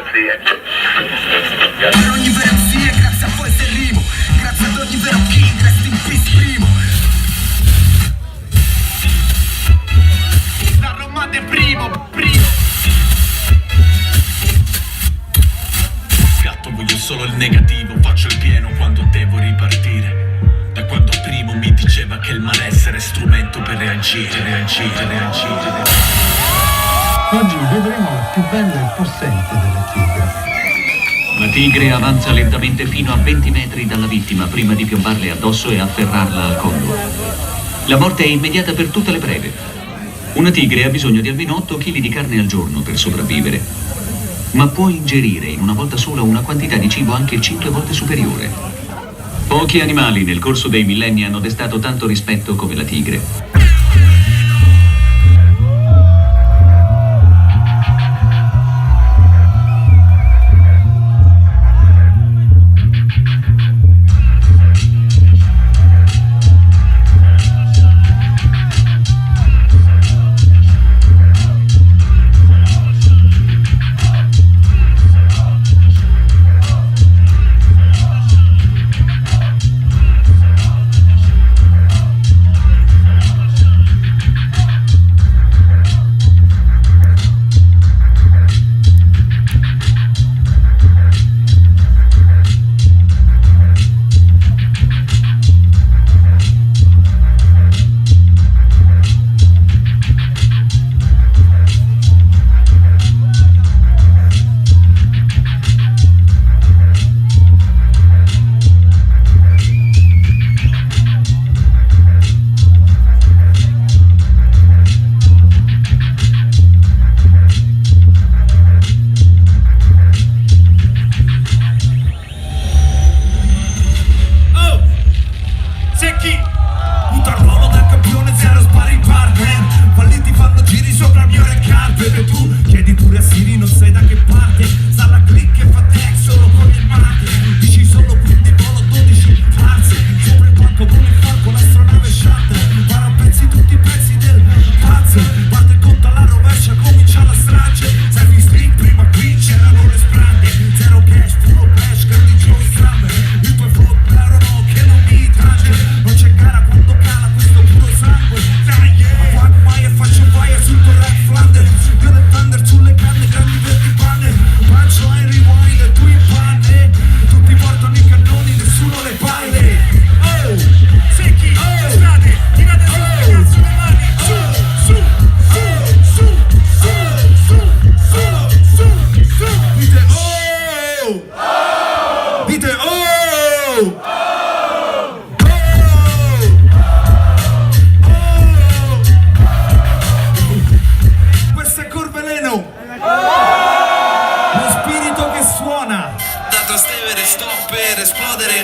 Per ogni vero sì, grazie a voi se rimo. Grazie ad ogni vero king, rest in peace primo. Da Roma de primo. Gatto, voglio solo il negativo, faccio il pieno quando devo ripartire. Da quando primo mi diceva che il malessere è strumento per reagire. Oggi vedremo la più bella e possente delle tigre. La tigre avanza lentamente fino a 20 metri dalla vittima prima di piombarle addosso e afferrarla al collo. La morte è immediata per tutte le prede. Una tigre ha bisogno di almeno 8 kg di carne al giorno per sopravvivere, ma può ingerire in una volta sola una quantità di cibo anche 5 volte superiore. Pochi animali nel corso dei millenni hanno destato tanto rispetto come la tigre.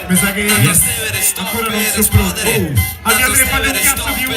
Mi sa che ancora non si esplodere. Al mio tre palle di cazzo di uno.